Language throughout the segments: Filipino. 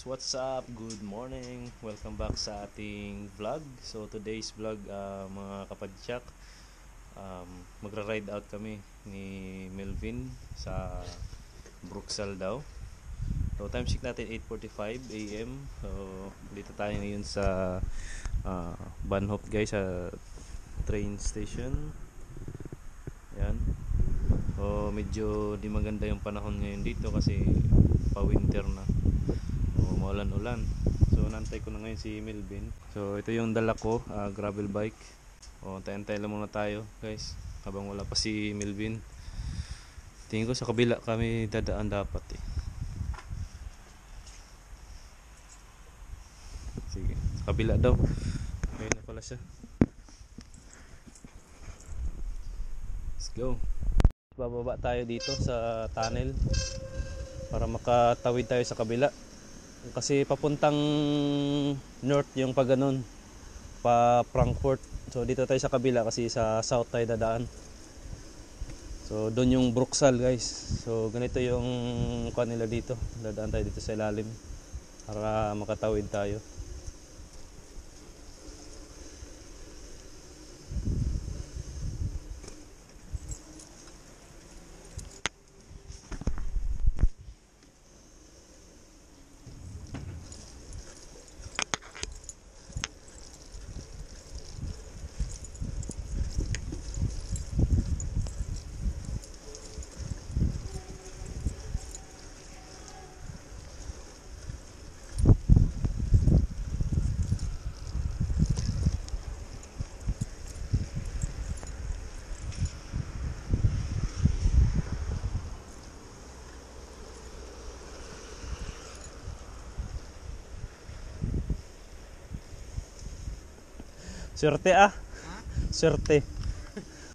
guys, what's up? Good morning. Welcome back sa ating vlog. So today's vlog, mga kapadyak, magra-ride out kami ni Melvin sa Bruxelles daw. So time check natin 8:45 AM. So dito tayo ngayon sa Bahnhof guys, sa train station. Yan. So medyo di maganda yung panahon ngayon dito kasi pa-winter na. Maulan-ulan. So nantay ko na ngayon si Melvin. So ito yung dala ko, gravel bike. Antay-antay lang muna tayo guys habang wala pa si Melvin. Tingin ko sa kabila kami dadaan dapat eh. Sige, sa kabila daw. Ayun na pala siya. Let's go. Bababa tayo dito sa tunnel para makatawid tayo sa kabila. Kasi papuntang north yung pag ganun, pa Frankfurt. So dito tayo sa kabila kasi sa south tayo dadaan. So doon yung Bruxelles guys. So ganito yung kanila dito. Dadaan tayo dito sa ilalim para makatawid tayo. Swerte swerte.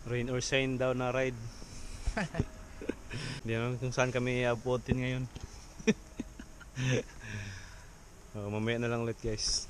Rain or shine daw na ride. Hindi naman kung saan kami abutin ngayon. Mamaya na lang ulit guys.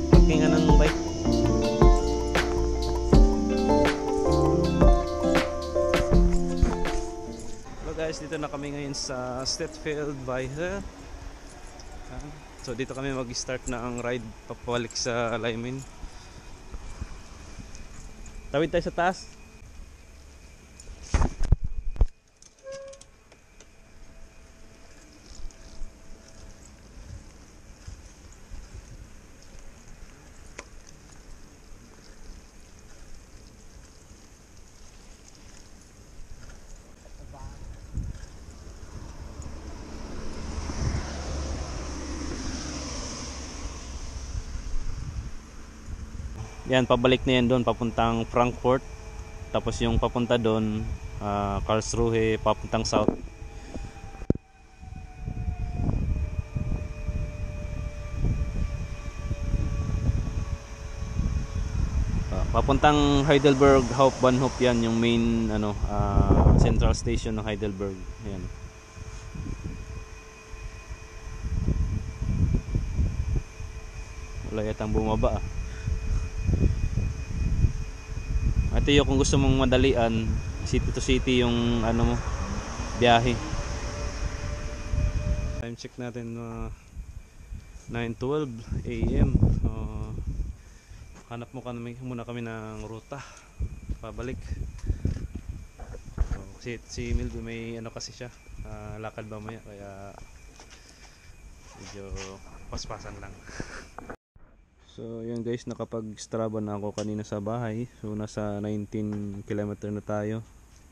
Parkingan ng bike. Hello guys, dito na kami ngayon sa Stadtfeld Weisse. So dito kami mag-start na ang ride papalik sa Leimen. Tawid tayo sa taas. Yan, pabalik na yan doon papuntang Frankfurt. Tapos yung papunta doon, Karlsruhe, papuntang south. Papuntang Heidelberg Hauptbahnhof yan, yung main central station ng Heidelberg. Yan. Wala yatang bumaba ah. Ito yung kung gusto mong madalian, city to city yung ano mo, biyahe. Time check natin 9:12 AM. Hanap muna kami ng ruta pabalik. Kasi si Milby may ano kasi siya, lakad mamaya, kaya medyo paspasan lang. So yan guys, nakapag-Strava na ako kanina sa bahay. So nasa 19 km na tayo.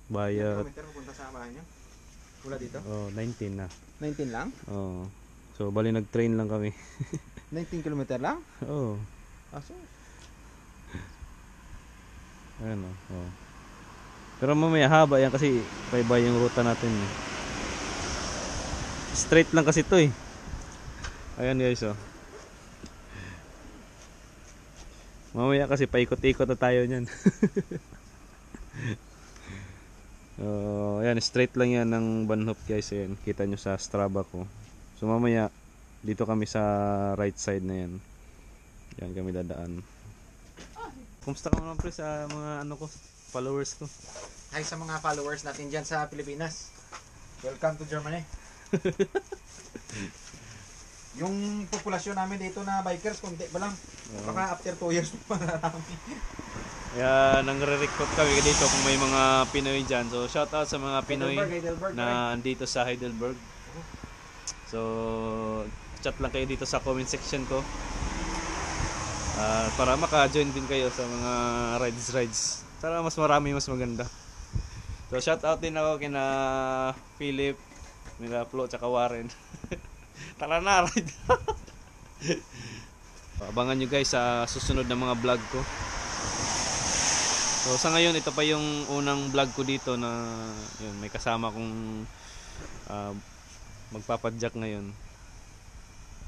Via kilometer pupunta sa bahay niyo? Mula dito? 19 na. 19 lang? So bali nag-train lang kami. 19 km lang? Oo. Aso? Ayan Pero mamaya haba yan kasi iba yung ruta natin eh. Straight lang kasi to eh. Ayan guys mamaya kasi paikot-ikot na tayo nyan. Ayan, straight lang yan ng Bahnhof guys. Ayan, kita nyo sa Strava ko. So mamaya dito kami sa right side na yan. Yan kami dadaan. Kumusta ka naman pre sa mga followers ko? Hi sa mga followers natin dyan sa Pilipinas. Welcome to Germany. Yung populasyon namin dito na bikers, konti pa lang. Baka after 2 years pa marami. Kaya nangre-recruit kami dito kung may mga Pinoy dyan. So shout out sa mga Pinoy Heidelberg, na andito sa Heidelberg. So chat lang kayo dito sa comment section ko. Para maka-join din kayo sa mga rides. Para mas marami, mas maganda. So shout out din ako kina Philip, nila Flo, tsaka Warren. Tara na, ride. Abangan nyo guys sa susunod na mga vlog ko. So sa ngayon, ito pa yung unang vlog ko dito na yun, may kasama kong magpapadyak ngayon.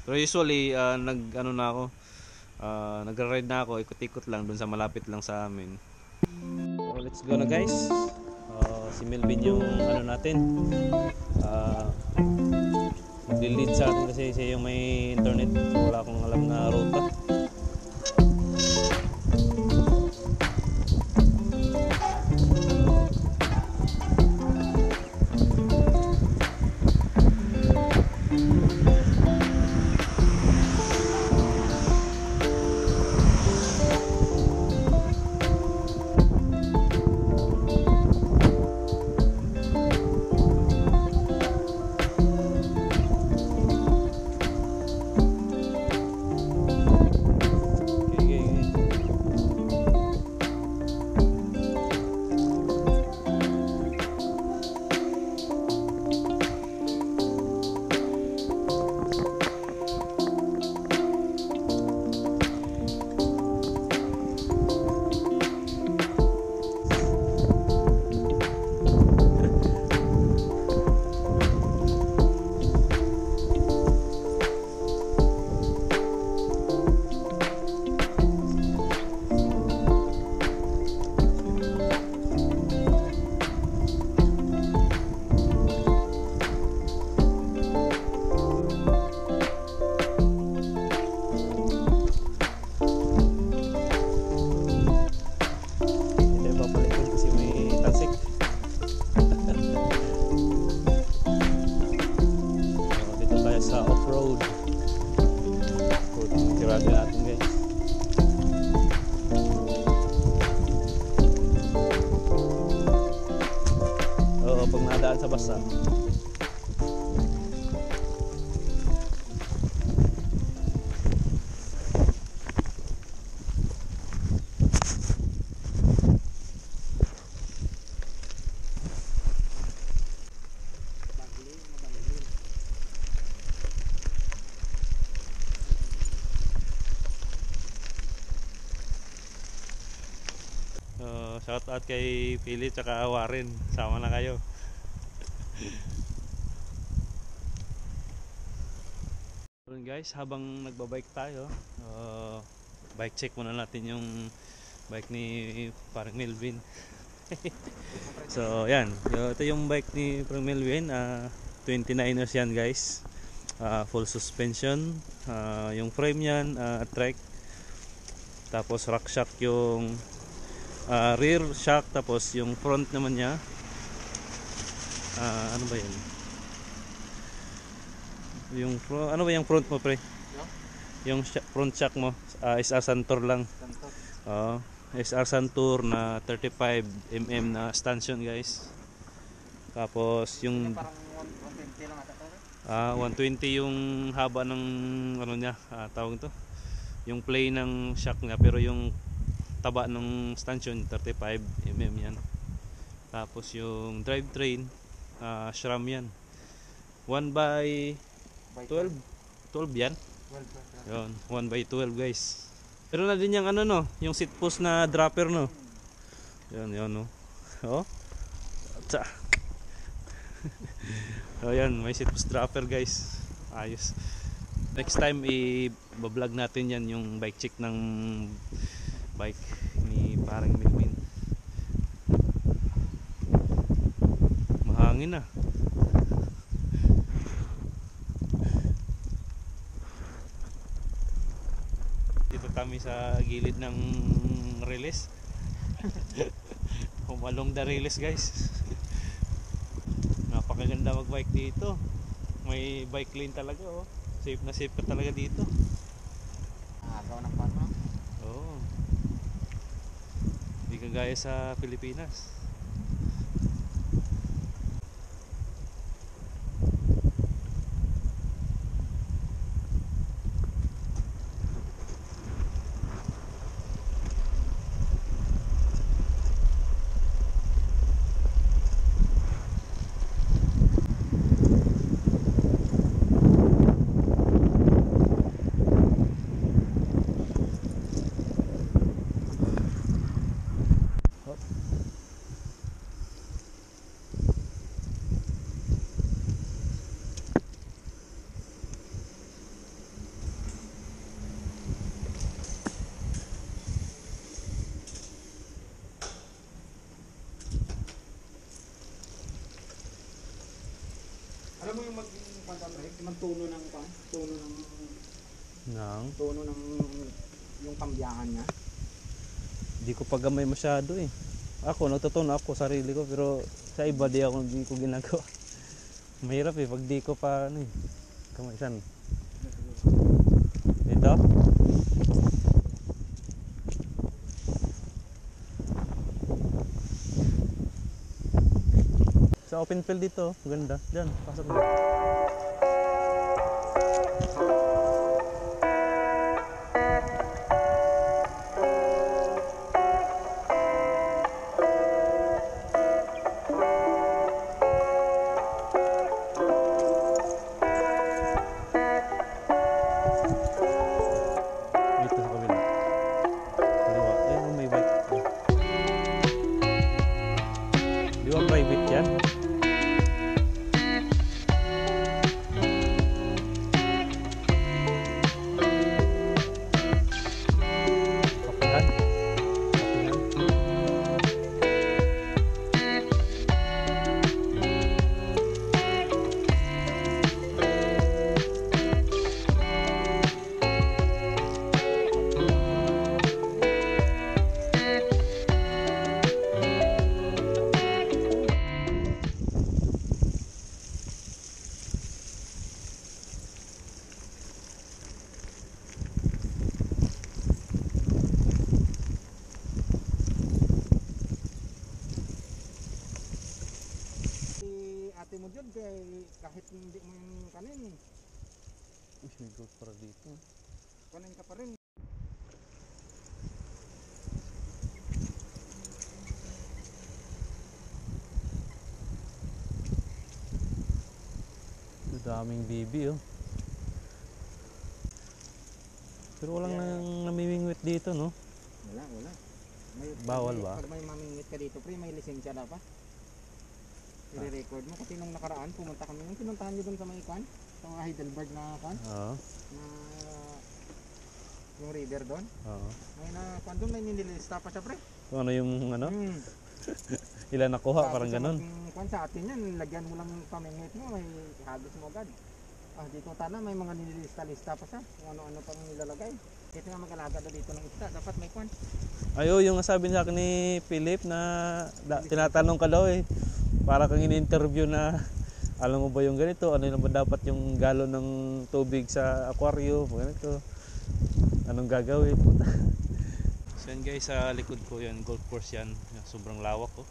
Pero usually nagra-ride na ako, ikot-ikot lang dun sa malapit lang sa amin. So let's go na guys. Si Melvin yung natin, magli-lead sa atin kasi siya yung may internet. Wala akong alam na ruta. Sa basa. Shout out kay Pili tsaka Warren. Sama na kayo. Yun guys, habang nagbabike tayo, bike check muna natin yung bike ni parang Melvin. So yan, ito yung bike ni parang Melvin, 29ers yan guys. Full suspension, yung frame yan, trek. Tapos rack shock yung rear shock, tapos yung front naman niya, ano ba yan? Yung ano ba yung front mo pre? Yung front shock mo, SR Santur lang. SR Santur na 35mm na stanchion guys. Tapos yung Parang 120 lang ata. 120 yung haba ng ano niya, tawag to. Yung play ng shock niya, pero yung taba ng stanchion 35mm yan. Tapos yung drivetrain, SRAM yan. 1/12 yan. 12. Yun, 1/12 guys. Pero na din yung ano no, yung seat post na dropper no. Yan no. Oh. Tsa. So yan, may seat post dropper guys. Ayos. Next time i-vlog natin yan yung bike check ng bike ni parang Melvin. Mahangin na. Dito kami sa gilid ng release. Humalong the release guys. Napakaganda magbike dito. May bike lane talaga oh. Safe na safe ka talaga dito. Gawa ng pan mo. Oo. Hindi kagaya sa Pilipinas. Alam mo yung magtuno ng Nang tono ng yung kambiyahan niya. di ko pagamay masyado eh. Ako natutunan ako sarili ko, pero sa iba di ko ginagawa. Mahirap eh pag di ko pa ano eh. Kamay saan? Ito? Sa open field dito, ganda. Diyan, pasok na. Dito sa kabila. Kaliwa. Ayun, may bike. Di ba private yan? Kapihan? Kapihan? Ate mo dyan kahit hindi mo yung kanin, Uy, may goat para dito. kanin ka pa rin. Daming bibi oh. Pero walang namimingwit dito no. Wala. Bawal ba? Pag may mamingit ka dito, pre, may lisensya dapat. I-record mo kasi nung nakaraan pumunta kami, yung pinuntahan nyo dun sa may kwan, sa mga Heidelberg na kwan, Oo. na yung river doon. Oo. Ay na kwan doon may nililista pa siya, pre. Kung ano yung ano? Hmm. Ilan nakuha, Tapos parang ganun. Kwan sa atin yan, lagyan mo lang yung pamingit mo, may hagos mo agad. Dito tana may mga nililista-lista pa siya, kung ano-ano pang nilalagay. Kasi nga mag-alaga na dito ng isda, dapat may kwan. Ayo, yung sabi sa akin ni Philip na tinatanong ka daw eh. Para kang in-interview na alam mo ba yung ganito? Ano naman dapat yung galon ng tubig sa aquarium? Ganito. Anong gagawin? So yan guys, sa likod ko yan, golf course yan. Sobrang lawak oh.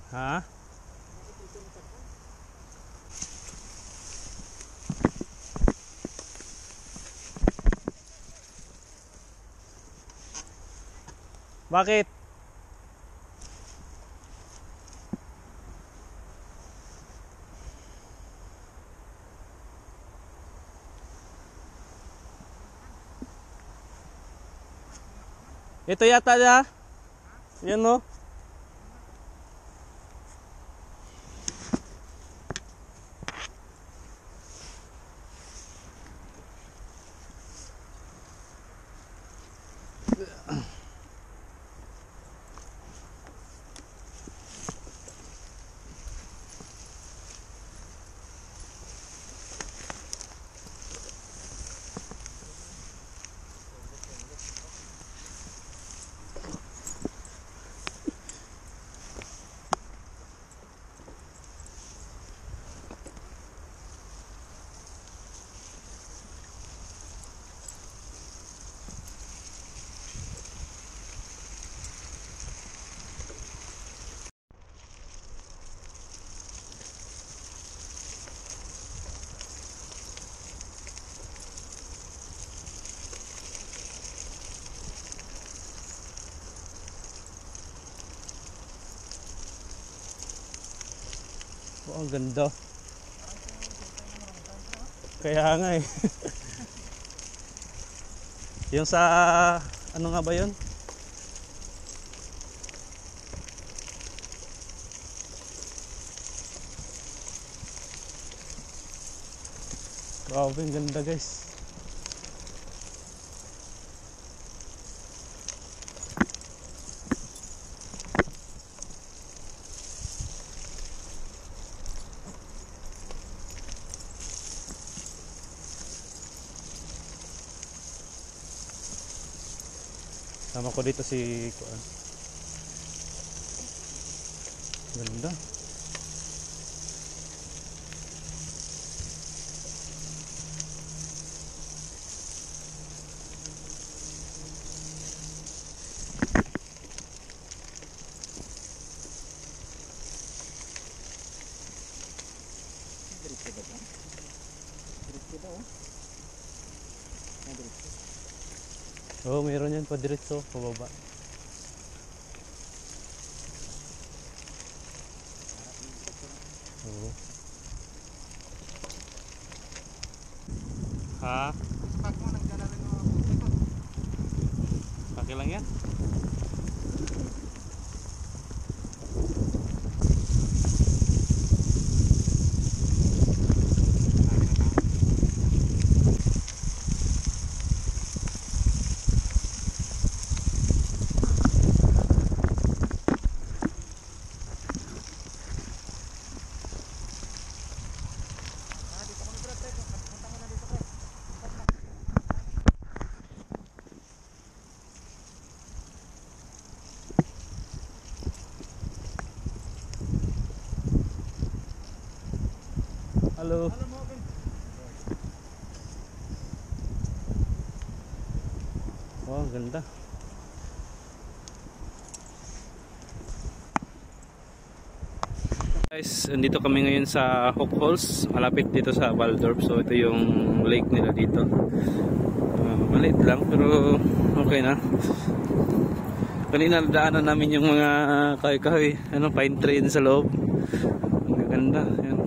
Ha? Bakit? Ito yata na. Yan no. Oh, ang ganda. Kaya nga eh. Yung sa ano nga ba yun? Grabe, ang ganda guys. Sama ko dito si Kuan. Ganda. Diretso ba yan? Diretso ba oh? Ah, diretso. Oh, mayroon yan pa diretso, pababa. Oo. Ha? Pag mo nagdala rin mga puti ko. Okay lang yan. Ah, dito kami bro, pre. Punta mo na dito pre. Halo. Alam mo, Ben. Oh, ang ganda. Guys, andito kami ngayon sa Hook Falls, malapit dito sa Waldorf. So ito yung lake nila dito. Maliit lang pero okay na. Kanina daanan namin yung mga kahoy-kahoy, pine tree sa loob. Ang ganda. Yan.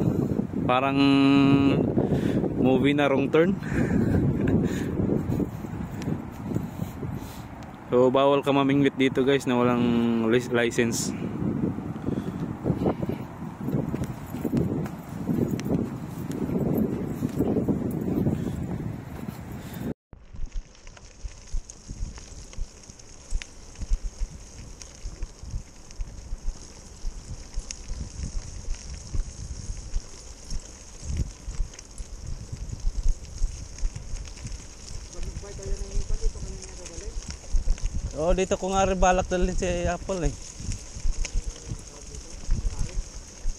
Parang movie na Wrong Turn. So bawal ka mamingwit dito guys na walang license. Mag-buy tayo ng ipan dito kami nga dadali. Oh, dito ko nga rin balak dalhin si Apple eh.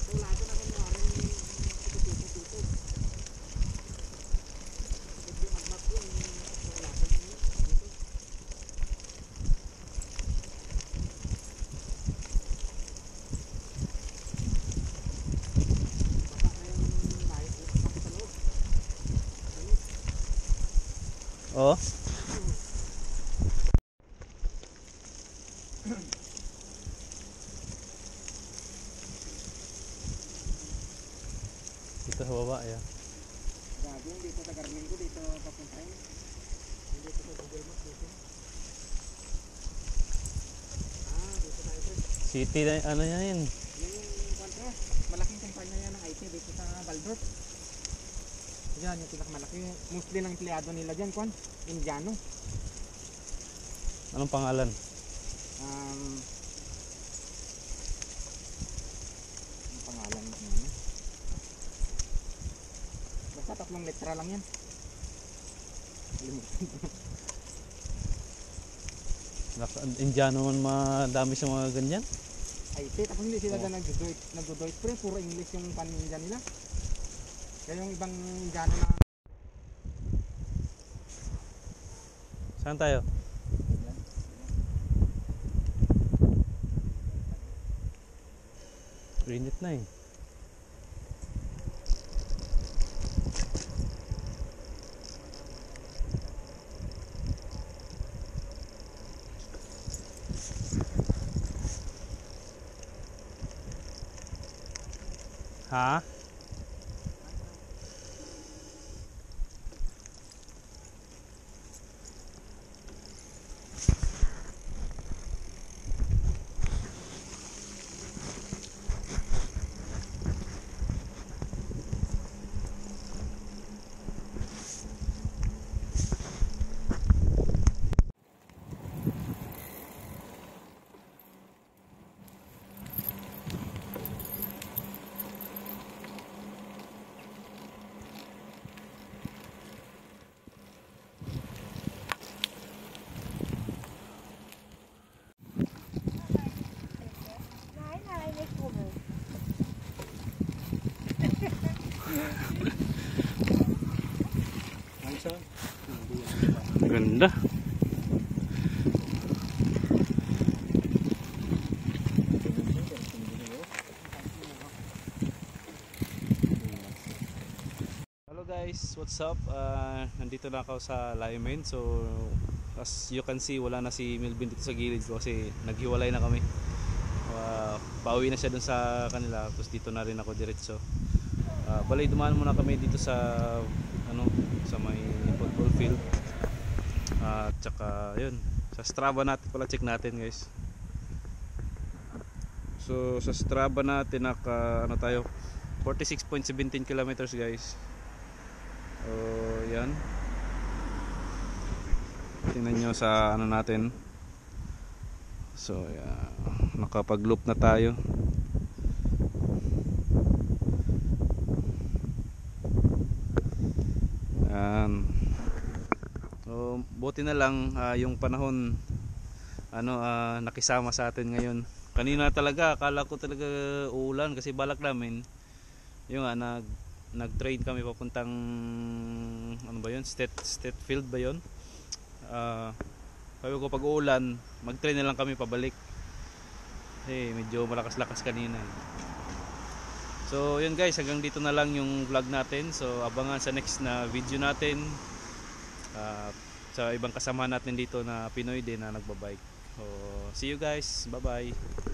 So lahat na kami maaaring tututog. Hindi magmat yun. So lahat na yun. Dito. Baka kayong lahat utak sa loob. Ganit. Oh. Dito sa baba ya. Gagawin dito sa Garmin ko dito papuntahin. Dito sa Google Maps dito. Ah, dito tayo pre. City na ano yan. Yan yung kwanto. Malaking kumpanya yan ng IT dito sa Waldorf. Yan yung pinakamalaki. Mostly ng empleyado nila dyan, kwan. Indiano. Anong pangalan? Ang pangalan mo ano? Basta 3 letra lang yan. Kalimutan ko. Indiano man madami sa mga ganyan. IT, tapos hindi sila dyan nagdo-Deutsch pre, puro English yung paninja nila. Kaya yung ibang Indiano na Saan tayo? Init na eh. Ha? Nein, nein, nicht Hummel. Ganda. Hello guys, what's up? Nandito na ako sa Lyman. So as you can see, wala na si Melvin dito sa gilid ko kasi naghiwalay na kami. Pauwi na siya dun sa kanila, tapos dito na rin ako diretso. Balay dumaan muna kami dito sa sa may football field. At saka yun, sa Strava natin pala, check natin guys. So sa Strava natin tayo 46.17 kilometers guys. Yan. Tingnan nyo sa natin. So nakapag-loop na tayo. Yan. So buti na lang yung panahon nakisama sa atin ngayon. Kanina talaga akala ko talaga uulan kasi balak namin yung nag-train kami papuntang state field ba yun. Sabi ko pag uulan mag-train na lang kami pabalik. Medyo malakas-lakas kanina. So yun guys, hanggang dito na lang yung vlog natin. So abangan sa next na video natin sa ibang kasama natin dito na Pinoy din na nagbabike. So see you guys, bye bye.